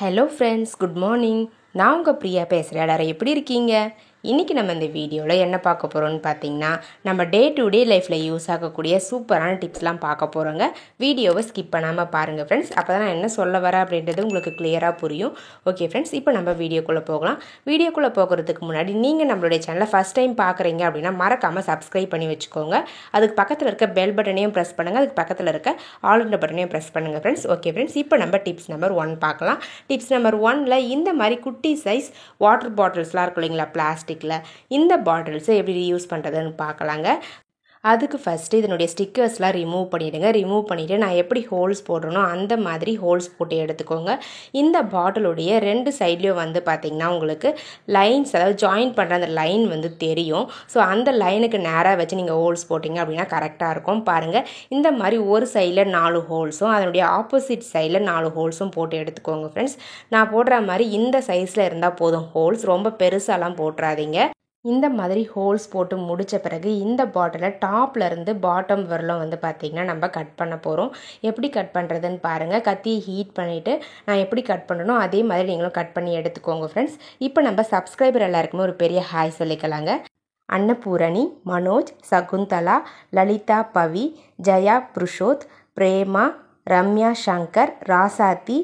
Hello friends, good morning. நான் உங்கள் பிரியா பேசுகிறேன். எல்லாரும் எப்படி இருக்கீங்க? இன்றைக்கி நம்ம இந்த வீடியோவில் என்ன பார்க்க போகிறோம்னு பார்த்தீங்கன்னா, நம்ம டே டு டே லைஃப்பில் யூஸ் ஆகக்கூடிய சூப்பரான டிப்ஸ்லாம் பார்க்க போகிறோங்க. வீடியோவை ஸ்கிப் பண்ணாமல் பாருங்கள் ஃப்ரெண்ட்ஸ். அப்போ தான் நான் என்ன சொல்ல வரேன் அப்படின்றது உங்களுக்கு கிளியராக புரியும். ஓகே ஃப்ரெண்ட்ஸ், இப்போ நம்ம வீடியோக்குள்ளே போகலாம். வீடியோக்குள்ளே போகிறதுக்கு முன்னாடி நீங்கள் நம்மளுடைய சேனலை ஃபஸ்ட் டைம் பார்க்குறீங்க அப்படின்னா மறக்காமல் சப்ஸ்கிரைப் பண்ணி வச்சுக்கோங்க. அதுக்கு பக்கத்தில் இருக்க பெல் பட்டனையும் ப்ரெஸ் பண்ணுங்கள். அதுக்கு பக்கத்தில் இருக்க ஆல் இந்த பட்டனையும் ப்ரெஸ் பண்ணுங்கள் ஃப்ரெண்ட்ஸ். ஓகே ஃப்ரெண்ட்ஸ், இப்போ நம்ம டிப்ஸ் நம்பர் 1 பார்க்கலாம். டிப்ஸ் நம்பர் 1ல் இந்த மாதிரி குட்டி சைஸ் வாட்டர் பாட்டில்ஸ்லாம் இருக்கும் இல்லைங்களா, பிளாஸ்டிக்கில், இந்த பாட்டில்ஸை எப்படி யூஸ் பண்ணுறதுன்னு பார்க்கலாங்க. அதுக்கு ஃபஸ்ட்டு இதனுடைய ஸ்டிக்கர்ஸ்லாம் ரிமூவ் பண்ணிவிடுங்க. ரிமூவ் பண்ணிவிட்டு நான் எப்படி ஹோல்ஸ் போடுறனோ அந்த மாதிரி ஹோல்ஸ் போட்டு எடுத்துக்கோங்க. இந்த பாட்டிலுடைய 2 சைட்லேயும் வந்து பார்த்திங்கன்னா உங்களுக்கு லைன்ஸ், அதாவது ஜாயின் பண்ணுற அந்த லைன் வந்து தெரியும். ஸோ அந்த லைனுக்கு நேராக வச்சு நீங்கள் ஹோல்ஸ் போட்டிங்க அப்படின்னா கரெக்டாக இருக்கும். பாருங்கள், இந்த மாதிரி ஒரு சைடில் 4 ஹோல்ஸும் அதனுடைய ஆப்போசிட் சைடில் 4 ஹோல்ஸும் போட்டு எடுத்துக்கோங்க ஃப்ரெண்ட்ஸ். நான் போடுற மாதிரி இந்த சைஸில் இருந்தால் போதும் ஹோல்ஸ், ரொம்ப பெருசாலாம் போட்டுறாதீங்க. இந்த மாதிரி ஹோல்ஸ் போட்டு முடித்த பிறகு இந்த பாட்டிலை டாப்லேருந்து பாட்டம் வரலும் வந்து பார்த்திங்கன்னா நம்ம கட் பண்ண போகிறோம். எப்படி கட் பண்ணுறதுன்னு பாருங்கள். கத்தியை ஹீட் பண்ணிவிட்டு நான் எப்படி கட் பண்ணணும் அதே மாதிரி நீங்களும் கட் பண்ணி எடுத்துக்கோங்க ஃப்ரெண்ட்ஸ். இப்போ நம்ம சப்ஸ்கிரைபர் எல்லாருக்குமே ஒரு பெரிய ஹாய் சொல்லிக்கலாங்க. அன்னபூரணி, மனோஜ், சகுந்தலா, லலிதா, பவி, ஜெயா, புருஷோத், பிரேமா, ரம்யா, சங்கர், ராசாத்தி,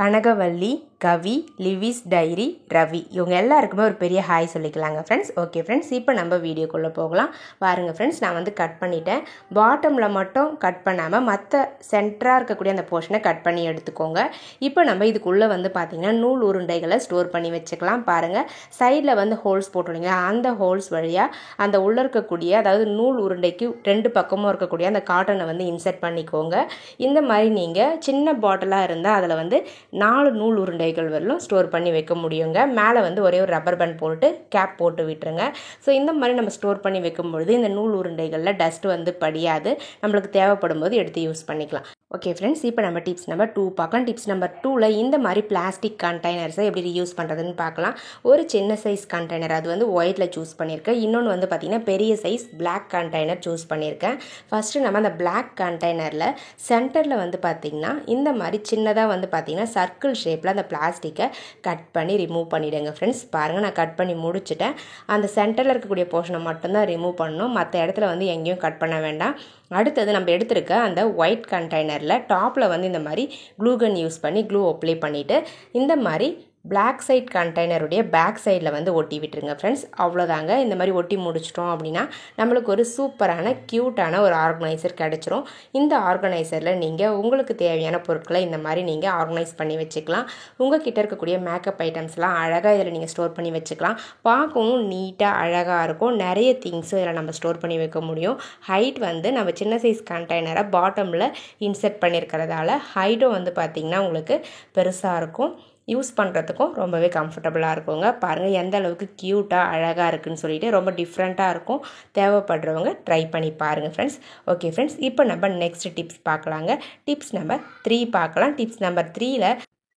கனகவல்லி, கவி, லிவிஸ் டைரி, ரவி, இவங்க எல்லாருக்குமே ஒரு பெரிய ஹாய் சொல்லிக்கலாங்க ஃப்ரெண்ட்ஸ். ஓகே ஃப்ரெண்ட்ஸ், இப்போ நம்ம வீடியோக்குள்ளே போகலாம். பாருங்கள் ஃப்ரெண்ட்ஸ், நான் வந்து கட் பண்ணிட்டேன். பாட்டமில் மட்டும் கட் பண்ணாமல் மற்ற சென்டராக இருக்கக்கூடிய அந்த போர்ஷனை கட் பண்ணி எடுத்துக்கோங்க. இப்போ நம்ம இதுக்குள்ளே வந்து பார்த்திங்கன்னா நூல் உருண்டைகளை ஸ்டோர் பண்ணி வச்சுக்கலாம். பாருங்கள், சைடில் வந்து ஹோல்ஸ் போட்டுருங்க. அந்த ஹோல்ஸ் வழியாக அந்த உள்ளே இருக்கக்கூடிய, அதாவது நூல் உருண்டைக்கு 2 பக்கமும் இருக்கக்கூடிய அந்த காட்டனை வந்து இன்சர்ட் பண்ணிக்கோங்க. இந்த மாதிரி நீங்கள் சின்ன பாட்டிலாக இருந்தால் அதில் வந்து 4 நூல் உருண்டைகள் வரலும் ஸ்டோர் பண்ணி வைக்க முடியுங்க. மேலே வந்து ஒரே ஒரு ரப்பர் பேண்ட் போட்டு கேப் போட்டு விட்டுருங்க. ஸோ இந்த மாதிரி நம்ம ஸ்டோர் பண்ணி வைக்கும்பொழுது இந்த நூல் உருண்டைகளில் டஸ்ட் வந்து படியாது. நம்மளுக்கு தேவைப்படும் போது எடுத்து யூஸ் பண்ணிக்கலாம். ஓகே ஃப்ரெண்ட்ஸ், இப்போ நம்ம டிப்ஸ் நம்பர் 2 பார்க்கலாம். டிப்ஸ் நம்பர் 2ல் இந்த மாதிரி பிளாஸ்டிக் கண்டெய்னர்ஸை எப்படி யூஸ் பண்ணுறதுன்னு பார்க்கலாம். ஒரு சின்ன சைஸ் கண்டெய்னர், அது வந்து ஒயிட்டில் சூஸ் பண்ணியிருக்கேன். இன்னொன்று வந்து பார்த்திங்கன்னா பெரிய சைஸ் பிளாக் கண்டெய்னர் சூஸ் பண்ணியிருக்கேன். ஃபஸ்ட்டு நம்ம அந்த பிளாக் கண்டெய்னரில் சென்டரில் வந்து பார்த்திங்கன்னா இந்த மாதிரி சின்னதாக வந்து பார்த்திங்கன்னா சர்க்கிள் ஷேப்பில் அந்த பிளாஸ்டிக்கை கட் பண்ணி ரிமூவ் பண்ணிவிடுங்க ஃப்ரெண்ட்ஸ். பாருங்கள், நான் கட் பண்ணி முடிச்சுட்டேன். அந்த சென்டரில் இருக்கக்கூடிய போர்ஷனை மட்டும்தான் ரிமூவ் பண்ணணும். மற்ற இடத்துல வந்து எங்கேயும் கட் பண்ண வேண்டாம். அடுத்தது நம்ம எடுத்துருக்க அந்த ஒயிட் கண்டெய்னரில் டாப்பில் வந்து இந்த மாதிரி க்ளூகன் யூஸ் பண்ணி க்ளூ அப்ளை பண்ணிவிட்டு இந்த மாதிரி பிளாக் சைட் கண்டெய்னருடைய பேக் சைடில் வந்து ஒட்டி விட்டுருங்க ஃப்ரெண்ட்ஸ். அவ்வளோதாங்க. இந்த மாதிரி ஒட்டி முடிச்சிட்டோம் அப்படின்னா நம்மளுக்கு ஒரு சூப்பரான க்யூட்டான ஒரு ஆர்கனைசர் கிடச்சிரும். இந்த ஆர்கனைசரில் நீங்கள் உங்களுக்கு தேவையான பொருட்களை இந்த மாதிரி நீங்கள் ஆர்கனைஸ் பண்ணி வச்சுக்கலாம். உங்கள் கிட்ட இருக்கக்கூடிய மேக்கப் ஐட்டம்ஸ்லாம் அழகாக இதில் நீங்கள் ஸ்டோர் பண்ணி வச்சுக்கலாம். பார்க்கவும் நீட்டாக அழகாக இருக்கும். நிறைய திங்ஸும் இதில் நம்ம ஸ்டோர் பண்ணி வைக்க முடியும். ஹைட் வந்து நம்ம சின்ன சைஸ் கண்டெய்னரை பாட்டமில் இன்செர்ட் பண்ணியிருக்கிறதால ஹைட்டும் வந்து பார்த்திங்கன்னா உங்களுக்கு பெருசாக இருக்கும். யூஸ் பண்ணுறதுக்கும் ரொம்பவே கம்ஃபர்டபுளாக இருக்குங்க. பாருங்கள் எந்த அளவுக்கு க்யூட்டாக அழகாக இருக்குதுன்னு சொல்லிட்டு ரொம்ப டிஃப்ரெண்ட்டாக இருக்கும். தேவைப்படுறவங்க ட்ரை பண்ணி பாருங்கள் ஃப்ரெண்ட்ஸ். ஓகே ஃப்ரெண்ட்ஸ், இப்போ நம்ம நெக்ஸ்ட் டிப்ஸ் பார்க்கலாங்க. டிப்ஸ் நம்பர் 3 பார்க்கலாம். டிப்ஸ் நம்பர் 3ல்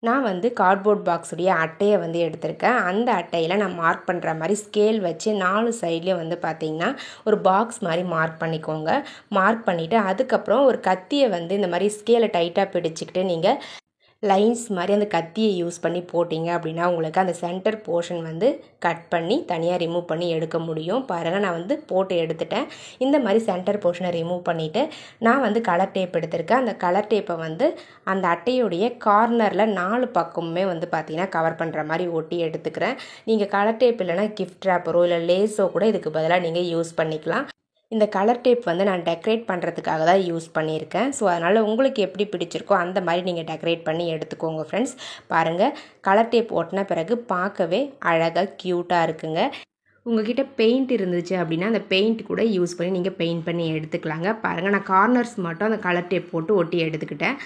நான் வந்து கார்ட்போர்ட் பாக்ஸுடைய அட்டையை வந்து எடுத்திருக்கேன். அந்த அட்டையில் நான் மார்க் பண்ணுற மாதிரி ஸ்கேல் வச்சு 4 சைட்லேயும் வந்து பார்த்திங்கன்னா ஒரு பாக்ஸ் மாதிரி மார்க் பண்ணிக்கோங்க. மார்க் பண்ணிவிட்டு அதுக்கப்புறம் ஒரு கத்தியை வந்து இந்த மாதிரி ஸ்கேலை டைட்டாக பிடிச்சிக்கிட்டு நீங்கள் லைன்ஸ் மாதிரி அந்த கத்தியை யூஸ் பண்ணி போட்டிங்க அப்படின்னா உங்களுக்கு அந்த சென்டர் போர்ஷன் வந்து கட் பண்ணி தனியாக ரிமூவ் பண்ணி எடுக்க முடியும். பாருங்கள், நான் வந்து போட்டு எடுத்துட்டேன். இந்த மாதிரி சென்டர் போர்ஷனை ரிமூவ் பண்ணிவிட்டு நான் வந்து கலர் டேப் எடுத்திருக்கேன். அந்த கலர் டேப்பை வந்து அந்த அட்டையுடைய கார்னரில் 4 பக்கமுமே வந்து பார்த்திங்கன்னா கவர் பண்ணுற மாதிரி ஒட்டி எடுத்துக்கிறேன். நீங்கள் கலர் டேப் இல்லைனா கிஃப்ட் ரேப்பரோ இல்லை லேஸோ கூட இதுக்கு பதிலாக நீங்கள் யூஸ் பண்ணிக்கலாம். இந்த கலர் டேப் வந்து நான் டெக்கரேட் பண்ணுறதுக்காக தான் யூஸ் பண்ணியிருக்கேன். ஸோ அதனால் உங்களுக்கு எப்படி பிடிச்சிருக்கோ அந்த மாதிரி நீங்கள் டெக்கரேட் பண்ணி எடுத்துக்கோங்க ஃப்ரெண்ட்ஸ். பாருங்கள், கலர் டேப் ஒட்டின பிறகு பார்க்கவே அழகாக க்யூட்டாக இருக்குங்க. உங்ககிட்ட பெயிண்ட் இருந்துச்சு அப்படின்னா அந்த பெயிண்ட் கூட யூஸ் பண்ணி நீங்கள் பெயிண்ட் பண்ணி எடுத்துக்கலாங்க. பாருங்கள், நான் கார்னர்ஸ் மட்டும் அந்த கலர் டேப் போட்டு ஒட்டி எடுத்துக்கிட்டேன்.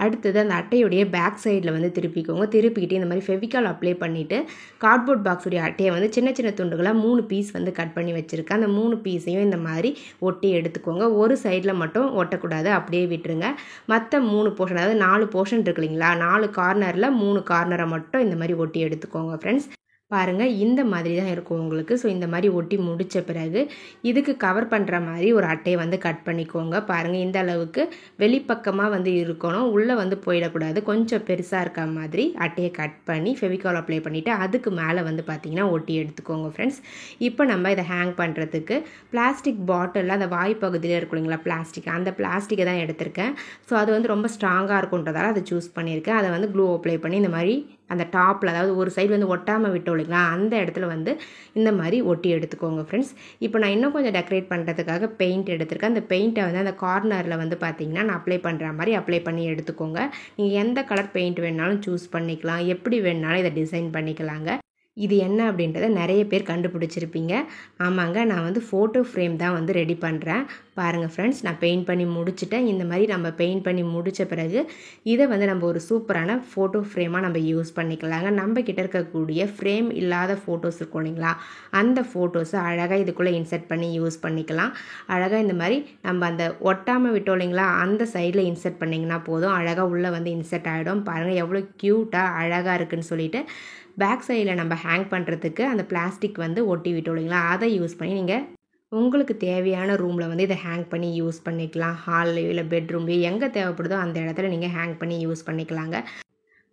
அடுத்தது அந்த அட்டையுடைய பேக் சைடில் வந்து திருப்பிக்கோங்க. திருப்பிக்கிட்டு இந்த மாதிரி ஃபெவிகால் அப்ளை பண்ணிவிட்டு கார்ட்போர்ட் பாக்ஸுடைய அட்டையை வந்து சின்ன சின்ன துண்டுகளாக 3 பீஸ் வந்து கட் பண்ணி வச்சுருக்கேன். அந்த 3 பீஸையும் இந்த மாதிரி ஒட்டி எடுத்துக்கோங்க. ஒரு சைடில் மட்டும் ஒட்டக்கூடாது, அப்படியே விட்டுருங்க. மற்ற 3 போர்ஷன், அதாவது 4 போர்ஷன் இருக்கு இல்லைங்களா, 4 கார்னரில் 3 கார்னரை மட்டும் இந்த மாதிரி ஒட்டி எடுத்துக்கோங்க ஃப்ரெண்ட்ஸ். பாருங்கள் இந்த மாதிரி தான் இருக்கும் உங்களுக்கு. ஸோ இந்த மாதிரி ஒட்டி முடித்த பிறகு இதுக்கு கவர் பண்ணுற மாதிரி ஒரு அட்டையை வந்து கட் பண்ணிக்கோங்க. பாருங்கள் இந்த அளவுக்கு வெளிப்பக்கமாக வந்து இருக்கணும், உள்ளே வந்து போயிடக்கூடாது. கொஞ்சம் பெருசாக இருக்க மாதிரி அட்டையை கட் பண்ணி ஃபெவிகால் அப்ளை பண்ணிவிட்டு அதுக்கு மேலே வந்து பார்த்திங்கன்னா ஒட்டி எடுத்துக்கோங்க ஃப்ரெண்ட்ஸ். இப்போ நம்ம இதை ஹேங் பண்ணுறதுக்கு பிளாஸ்டிக் பாட்டிலில் அந்த வாய்ப்பகுதியில் இருக்கும் இல்லைங்களா பிளாஸ்டிக், அந்த பிளாஸ்டிக்கை தான் எடுத்திருக்கேன். ஸோ அது வந்து ரொம்ப ஸ்ட்ராங்காக இருக்குன்றதால அதை சூஸ் பண்ணியிருக்கேன். அதை வந்து க்ளூ அப்ளை பண்ணி இந்த மாதிரி அந்த டாப்பில், அதாவது ஒரு சைடு வந்து ஒட்டாமல் விட்டோம் இல்லைங்களா, அந்த இடத்துல வந்து இந்த மாதிரி ஒட்டி எடுத்துக்கோங்க ஃப்ரெண்ட்ஸ். இப்போ நான் இன்னும் கொஞ்சம் டெக்கரேட் பண்ணுறதுக்காக பெயிண்ட் எடுத்திருக்கேன். அந்த பெயிண்ட்டை வந்து அந்த கார்னரில் வந்து பார்த்திங்கன்னா நான் அப்ளை பண்ணுற மாதிரி அப்ளை பண்ணி எடுத்துக்கோங்க. நீங்கள் எந்த கலர் பெயிண்ட் வேணாலும் சூஸ் பண்ணிக்கலாம், எப்படி வேணாலும் இதை டிசைன் பண்ணிக்கலாங்க. இது என்ன அப்படின்றத நிறைய பேர் கண்டுபிடிச்சிருப்பீங்க. ஆமாங்க, நான் வந்து ஃபோட்டோ ஃப்ரேம் தான் வந்து ரெடி பண்ணுறேன். பாருங்கள் ஃப்ரெண்ட்ஸ், நான் பெயிண்ட் பண்ணி முடிச்சுட்டேன். இந்த மாதிரி நம்ம பெயிண்ட் பண்ணி முடித்த பிறகு இதை வந்து நம்ம ஒரு சூப்பரான ஃபோட்டோ ஃப்ரேமாக நம்ம யூஸ் பண்ணிக்கலாங்க. நம்ம கிட்ட இருக்கக்கூடிய ஃப்ரேம் இல்லாத ஃபோட்டோஸ் இருக்கும் இல்லைங்களா, அந்த ஃபோட்டோஸை அழகாக இதுக்குள்ளே இன்சர்ட் பண்ணி யூஸ் பண்ணிக்கலாம். அழகாக இந்த மாதிரி நம்ம அந்த ஒட்டாமல் விட்டோம் இல்லைங்களா, அந்த சைடில் இன்சர்ட் பண்ணிங்கன்னா போதும், அழகாக உள்ளே வந்து இன்சர்ட் ஆகிடும். பாருங்கள் எவ்வளோ க்யூட்டாக அழகாக இருக்குதுன்னு சொல்லிட்டு. பேக் சைடில் நம்ம ஹேங் பண்ணுறதுக்கு அந்த பிளாஸ்டிக் வந்து ஒட்டி விட்டோம் இல்லைங்களா, அதை யூஸ் பண்ணி நீங்கள் உங்களுக்கு தேவையான ரூமில் வந்து இதை ஹேங் பண்ணி யூஸ் பண்ணிக்கலாம். ஹால்லையோ இல்லை பெட்ரூம்லையோ எங்கே தேவைப்படுதோ அந்த இடத்துல நீங்கள் ஹேங் பண்ணி யூஸ் பண்ணிக்கலாங்க.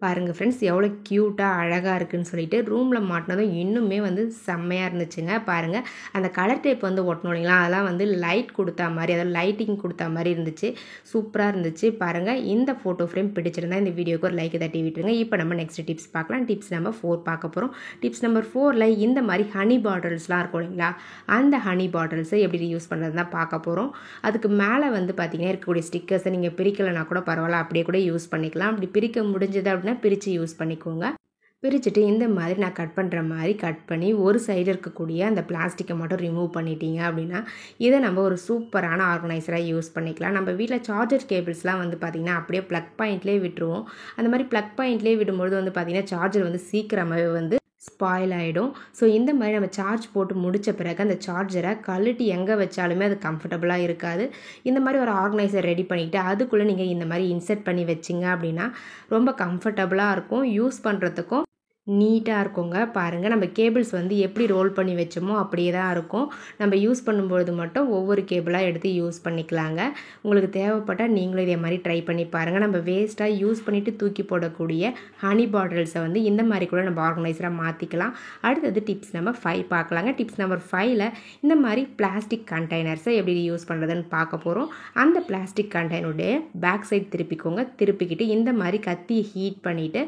பாருங்கள் ஃப்ரெண்ட்ஸ் எவ்வளோ க்யூட்டாக அழகாக இருக்குதுன்னு சொல்லிட்டு. ரூமில் மாட்டினதும் இன்னுமே வந்து செம்மையாக இருந்துச்சுங்க. பாருங்கள் அந்த கலர் டேப் வந்து ஒட்டணும் இல்லைங்களா, அதெல்லாம் வந்து லைட் கொடுத்தா மாதிரி, அதாவது லைட்டிங் கொடுத்தா மாதிரி இருந்துச்சு. சூப்பராக இருந்துச்சு. பாருங்கள் இந்த ஃபோட்டோ ஃப்ரேம் பிடிச்சிருந்தா இந்த வீடியோக்கு ஒரு லைக் தட்டி விட்டுருங்க. இப்போ நம்ம நெக்ஸ்ட் டிப்ஸ் பார்க்கலாம். டிப்ஸ் நம்பர் 4 பார்க்க போகிறோம். டிப்ஸ் நம்பர் 4ல் இந்த மாதிரி ஹனி பாட்டில்ஸ்லாம் இருக்கும் இல்லைங்களா, அந்த ஹனி பாட்டில்ஸை எப்படி யூஸ் பண்ணுறது தான் பார்க்க போகிறோம். அதுக்கு மேலே வந்து பார்த்திங்கன்னா இருக்கக்கூடிய ஸ்டிக்கர்ஸை நீங்கள் பிரிக்கலைன்னா கூட பரவாயில்ல, அப்படியே கூட யூஸ் பண்ணிக்கலாம். அப்படி பிரிக்க முடிஞ்சது அப்படின்னா பிரித்து யூஸ் பண்ணிக்கோங்க. பிரிச்சுட்டு இந்த மாதிரி நான் கட் பண்ணுற மாதிரி கட் பண்ணி ஒரு சைடு இருக்கக்கூடிய அந்த பிளாஸ்டிக்கை மட்டும் ரிமூவ் பண்ணிட்டீங்க அப்படின்னா இதை நம்ம ஒரு சூப்பரான ஆர்கனைசராக யூஸ் பண்ணிக்கலாம். நம்ம வீட்டில் சார்ஜர் கேபிள்ஸ்லாம் வந்து பார்த்திங்கன்னா அப்படியே ப்ளக் பாயிண்ட்லேயே விட்டுருவோம். அந்த மாதிரி ப்ளக் பாயிண்ட்லேயே விடும்பொழுது வந்து பார்த்திங்கன்னா சார்ஜர் வந்து சீக்கிரமாகவே வந்து ஸ்பாயில் ஆகிடும். ஸோ இந்த மாதிரி நம்ம சார்ஜ் போட்டு முடித்த பிறகு அந்த சார்ஜரை கழட்டி எங்கே வச்சாலுமே அது கம்ஃபர்டபுளாக இருக்காது. இந்த மாதிரி ஒரு ஆர்கனைசர் ரெடி பண்ணிவிட்டு அதுக்குள்ளே நீங்கள் இந்த மாதிரி இன்சர்ட் பண்ணி வச்சிங்க அப்படின்னா ரொம்ப கம்ஃபர்டபுளாக இருக்கும், யூஸ் பண்ணுறதுக்கும் நீட்டாக இருக்குங்க. பாருங்கள் நம்ம கேபிள்ஸ் வந்து எப்படி ரோல் பண்ணி வச்சோமோ அப்படியே தான் இருக்கும். நம்ம யூஸ் பண்ணும்பொழுது மட்டும் ஒவ்வொரு கேபிளாக எடுத்து யூஸ் பண்ணிக்கலாங்க. உங்களுக்கு தேவைப்பட்டால் நீங்களும் இதே மாதிரி ட்ரை பண்ணி பாருங்கள். நம்ம வேஸ்ட்டாக யூஸ் பண்ணிவிட்டு தூக்கி போடக்கூடிய ஹனி பாட்டில்ஸை வந்து இந்த மாதிரி கூட நம்ம ஆர்கனைசராக மாற்றிக்கலாம். அடுத்தது டிப்ஸ் நம்பர் 5 பார்க்கலாங்க. டிப்ஸ் நம்பர் 5ல் இந்த மாதிரி பிளாஸ்டிக் கண்டெய்னர்ஸை எப்படி யூஸ் பண்ணுறதுன்னு பார்க்க போகிறோம். அந்த பிளாஸ்டிக் கண்டெய்னருடைய பேக் சைட் திருப்பிக்கோங்க. திருப்பிக்கிட்டு இந்த மாதிரி கத்தியை ஹீட் பண்ணிவிட்டு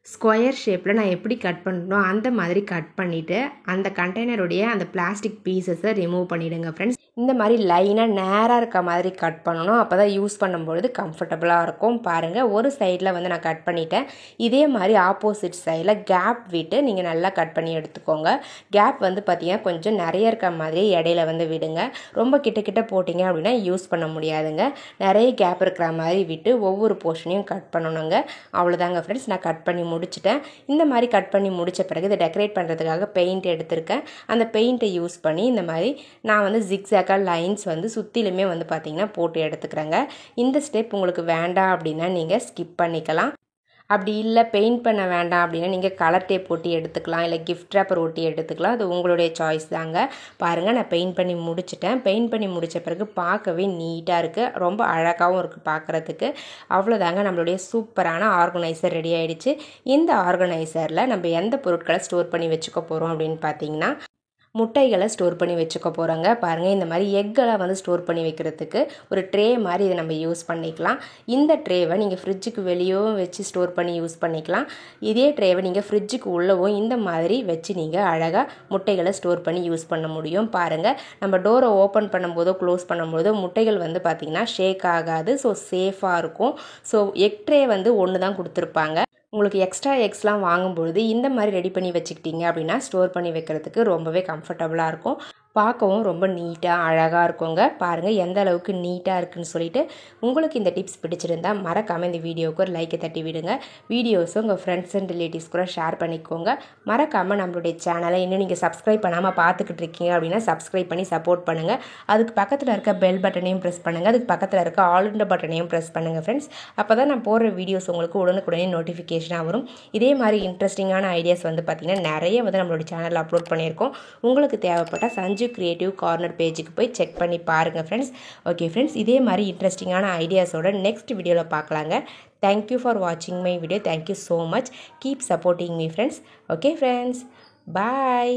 ஸ்கொயர் ஷேப்பில் நான் எப்படி கட் பண்ணணும் அந்த மாதிரி கட் பண்ணிவிட்டு அந்த கண்டெய்னருடைய அந்த பிளாஸ்டிக் பீசஸை ரிமூவ் பண்ணிவிடுங்க ஃப்ரெண்ட்ஸ். இந்த மாதிரி லைனாக நேராக இருக்க மாதிரி கட் பண்ணணும், அப்போ தான் யூஸ் பண்ணும்பொழுது கம்ஃபர்டபுளாக இருக்கும். பாருங்கள் ஒரு சைடில் வந்து நான் கட் பண்ணிட்டேன். இதே மாதிரி ஆப்போசிட் சைடில் கேப் விட்டு நீங்கள் நல்லா கட் பண்ணி எடுத்துக்கோங்க. கேப் வந்து பார்த்திங்கன்னா கொஞ்சம் நிறைய இருக்க மாதிரி இடையில வந்து விடுங்க. ரொம்ப கிட்ட போட்டிங்க அப்படின்னா யூஸ் பண்ண முடியாதுங்க. நிறைய கேப் இருக்கிற மாதிரி விட்டு ஒவ்வொரு போர்ஷனையும் கட் பண்ணணுங்க. அவ்வளோதாங்க ஃப்ரெண்ட்ஸ், நான் கட் பண்ணி முடிச்சிட்டேன். இந்த மாதிரி கட் பண்ணி முடித்த பிறகு இதை டெக்கரேட் பண்ணுறதுக்காக பெயிண்ட் எடுத்திருக்கேன். அந்த பெயிண்ட்டை யூஸ் பண்ணி இந்த மாதிரி நான் வந்து ஜிக்ஸாக்காக லைன்ஸ் வந்து சுற்றிலுமே வந்து பார்த்திங்கன்னா போட்டு எடுத்துக்கிறேங்க. இந்த ஸ்டெப் உங்களுக்கு வேண்டாம் அப்படின்னா நீங்கள் ஸ்கிப் பண்ணிக்கலாம். அப்படி இல்லை பெயிண்ட் பண்ண வேண்டாம் அப்படின்னா நீங்கள் கலர் டேப் ஒட்டி எடுத்துக்கலாம், இல்லை கிஃப்ட் ரேப்பர் ஒட்டி எடுத்துக்கலாம். அது உங்களுடைய சாய்ஸ் தாங்க. பாருங்கள் நான் பெயிண்ட் பண்ணி முடிச்சிட்டேன். பெயிண்ட் பண்ணி முடித்த பிறகு பார்க்கவே நீட்டாக இருக்குது, ரொம்ப அழகாகவும் இருக்குது பார்க்குறதுக்கு. அவ்வளோதாங்க, நம்மளுடைய சூப்பரான ஆர்கனைசர் ரெடி ஆகிடுச்சு. இந்த ஆர்கனைசரில் நம்ம எந்த பொருட்களை ஸ்டோர் பண்ணி வச்சுக்க போகிறோம் அப்படின்னு பார்த்தீங்கன்னா முட்டைகளை ஸ்டோர் பண்ணி வச்சுக்க போகிறோங்க. பாருங்கள் இந்த மாதிரி எக்கெல்லாம் வந்து ஸ்டோர் பண்ணி வைக்கிறதுக்கு ஒரு ட்ரே மாதிரி இதை நம்ம யூஸ் பண்ணிக்கலாம். இந்த ட்ரேவை நீங்கள் ஃப்ரிட்ஜுக்கு வெளியவும் வச்சு ஸ்டோர் பண்ணி யூஸ் பண்ணிக்கலாம். இதே ட்ரேவை நீங்கள் ஃப்ரிட்ஜுக்கு உள்ளவும் இந்த மாதிரி வச்சு நீங்கள் அழகாக முட்டைகளை ஸ்டோர் பண்ணி யூஸ் பண்ண முடியும். பாருங்கள் நம்ம டோரை ஓப்பன் பண்ணும்போதோ க்ளோஸ் பண்ணும்போதோ முட்டைகள் வந்து பார்த்திங்கன்னா ஷேக் ஆகாது. ஸோ சேஃபாக இருக்கும். ஸோ எக் ட்ரே வந்து ஒன்று தான் கொடுத்துருப்பாங்க. உங்களுக்கு எக்ஸ்ட்ரா எக்ஸ்லாம் வாங்கும்பொழுது இந்த மாதிரி ரெடி பண்ணி வச்சுக்கிட்டீங்க அப்படின்னா ஸ்டோர் பண்ணி வைக்கிறதுக்கு ரொம்பவே கம்ஃபர்டபுளாக இருக்கும். பார்க்கவும் ரொம்ப நீட்டாக அழகாக இருக்குங்க. பாருங்கள் எந்த அளவுக்கு நீட்டாக இருக்குன்னு சொல்லிட்டு. உங்களுக்கு இந்த டிப்ஸ் பிடிச்சிருந்தா மறக்காமல் இந்த வீடியோவுக்கு ஒரு லைக்கை தட்டி விடுங்க. வீடியோஸும் உங்கள் ஃப்ரெண்ட்ஸ் அண்ட் ரிலேட்டிவ்ஸ் கூட ஷேர் பண்ணிக்கோங்க. மறக்காமல் நம்மளுடைய சேனலை இன்னும் நீங்கள் சப்ஸ்கிரைப் பண்ணாமல் பார்த்துக்கிட்டு இருக்கீங்க அப்படின்னா சப்ஸ்கிரைப் பண்ணி சப்போர்ட் பண்ணுங்கள். அதுக்கு பக்கத்தில் இருக்க பெல் பட்டனையும் ப்ரெஸ் பண்ணுங்கள். அதுக்கு பக்கத்தில் இருக்க ஆல்ன்ற பட்டனையும் ப்ரெஸ் பண்ணுங்கள் ஃப்ரெண்ட்ஸ். அப்போ தான் நான் போடுற வீடியோஸ் உங்களுக்கு உடனுக்குடனே நோட்டிஃபிகேஷனாக வரும். இதே மாதிரி இன்ட்ரெஸ்டிங்கான ஐடியாஸ் வந்து பார்த்திங்கன்னா நிறைய வந்து நம்மளோட சேனலில் அப்லோட் பண்ணியிருக்கோம். உங்களுக்கு தேவைப்பட்ட சஞ்சு கிரியேட்டிவ் கார்னர் பேஜுக்கு போய் செக் பண்ணி பாருங்கள் ஃப்ரெண்ட்ஸ். ஓகே ஃப்ரெண்ட்ஸ், இதே மாதிரி இன்ட்ரெஸ்டிங்கான ஐடியாஸோட நெக்ஸ்ட் வீடியோவில் பார்க்கலாங்க. தேங்க்யூ ஃபார் வாட்சிங் my video. Thank you so much. Keep supporting me friends. Okay friends, bye.